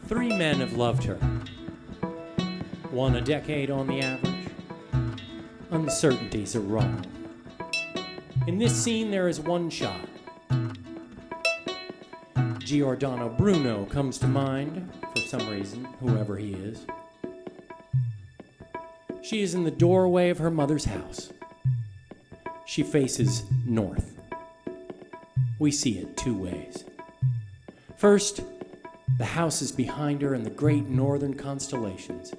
Three men have loved her, one a decade on the average. Uncertainties are wrong. In this scene, there is one shot. Giordano Bruno comes to mind, for some reason, whoever he is. She is in the doorway of her mother's house. She faces north. We see it two ways. First, the house is behind her in the great northern constellations.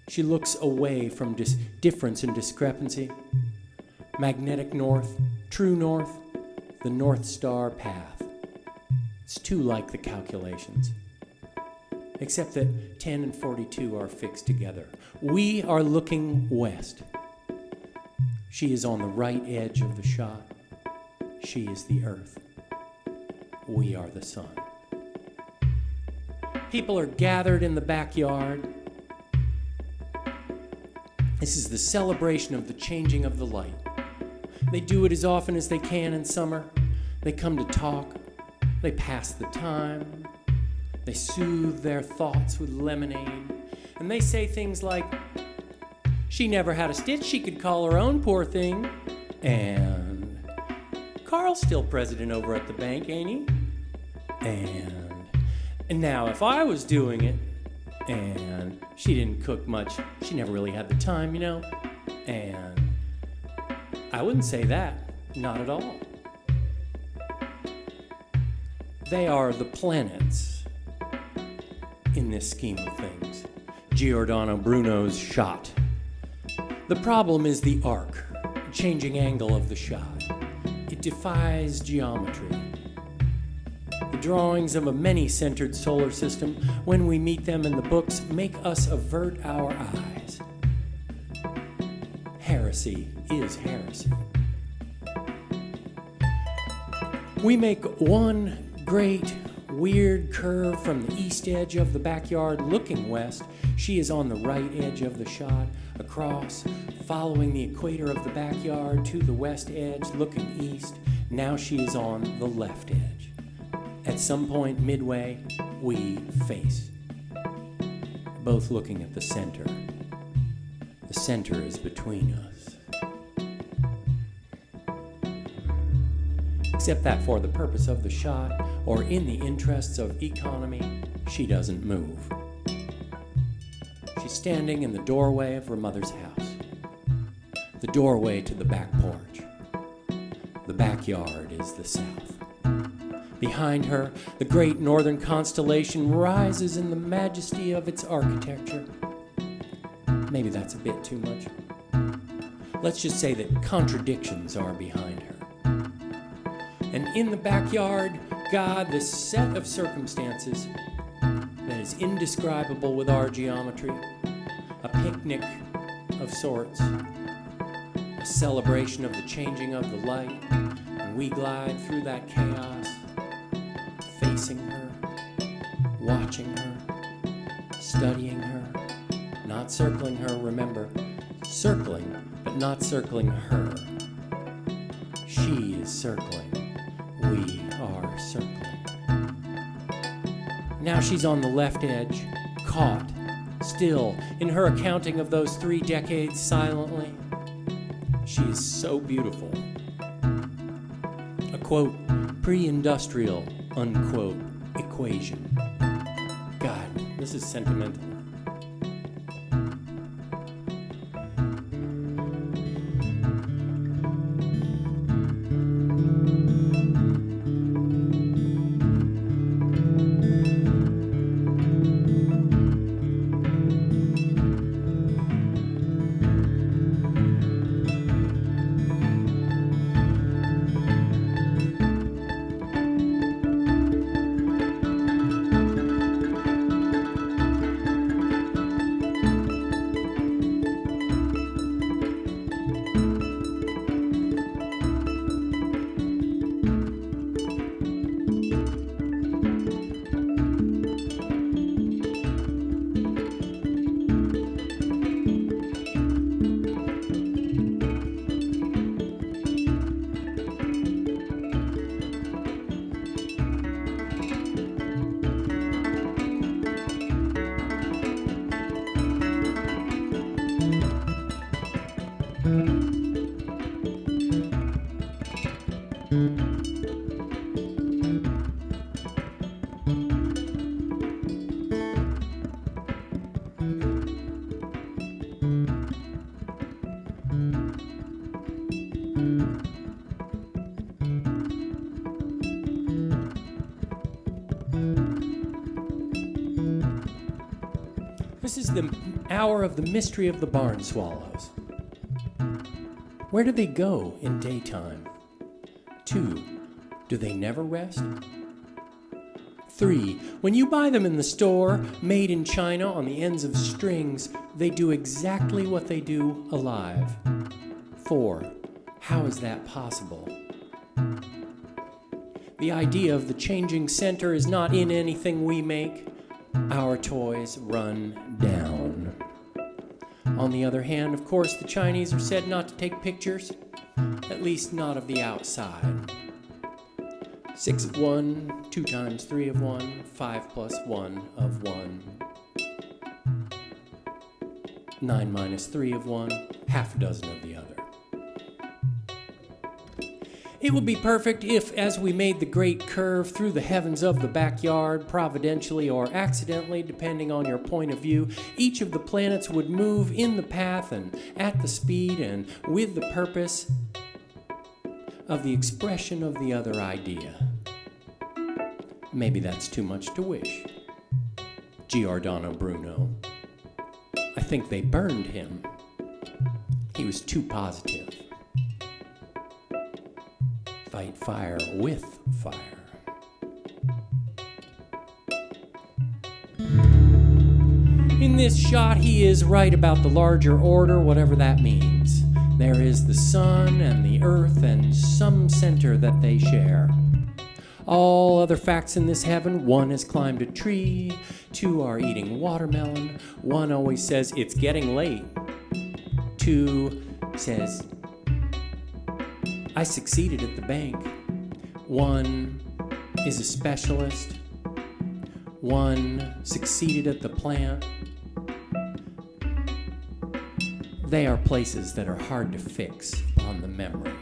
She looks away from difference and discrepancy. Magnetic north, true north, the North Star path. It's too like the calculations. Except that 10 and 42 are fixed together. We are looking west. She is on the right edge of the shot. She is the earth. We are the sun. People are gathered in the backyard. This is the celebration of the changing of the light. They do it as often as they can in summer. They come to talk. They pass the time. They soothe their thoughts with lemonade. And they say things like, "She never had a stitch she could call her own, poor thing." And, "Carl's still president over at the bank, ain't he?" And now if I was doing it, and she didn't cook much, she never really had the time, you know, and I wouldn't say that, not at all. They are the planets in this scheme of things. Giordano Bruno's shot. The problem is the arc, changing angle of the shot. It defies geometry. The drawings of a many-centered solar system, when we meet them in the books, make us avert our eyes. Heresy is heresy. We make one great, weird curve from the east edge of the backyard looking west. She is on the right edge of the shot, across, following the equator of the backyard to the west edge, looking east. Now she is on the left edge. At some point midway, we face, both looking at the center. The center is between us. Except that for the purpose of the shot, or in the interests of economy, she doesn't move. She's standing in the doorway of her mother's house, the doorway to the back porch. The backyard is the south. Behind her, the great northern constellation rises in the majesty of its architecture. Maybe that's a bit too much. Let's just say that contradictions are behind her. And in the backyard, God, this set of circumstances that is indescribable with our geometry, a picnic of sorts, a celebration of the changing of the light, and we glide through that chaos, facing her, watching her, studying her, not circling her, remember, circling, but not circling her. She is circling, we are circling. Now she's on the left edge, caught, still, in her accounting of those 3 decades silently. She is so beautiful. A quote, pre-industrial, unquote, equation. God, this is sentimental. the hour of the mystery of the barn swallows. Where do they go in daytime? 2, do they never rest? 3, when you buy them in the store, made in China on the ends of strings, they do exactly what they do alive. 4, how is that possible? The idea of the changing center is not in anything we make. Our toys run down. On the other hand, of course, the Chinese are said not to take pictures, at least not of the outside. 6 of 1, 2 times 3 of 1, 5 plus 1 of 1. 9 minus 3 of 1, half a dozen of the other. It would be perfect if, as we made the great curve through the heavens of the backyard, providentially or accidentally, depending on your point of view, each of the planets would move in the path and at the speed and with the purpose of the expression of the other idea. Maybe that's too much to wish. Giordano Bruno. I think they burned him. He was too positive. Fight fire with fire. In this shot, he is right about the larger order, whatever that means. There is the sun and the earth and some center that they share. All other facts in this heaven: 1 has climbed a tree, 2 are eating watermelon, 1 always says, "It's getting late." 2 says, "I succeeded at the bank." 1 is a specialist. 1 succeeded at the plant. They are places that are hard to fix on the memory.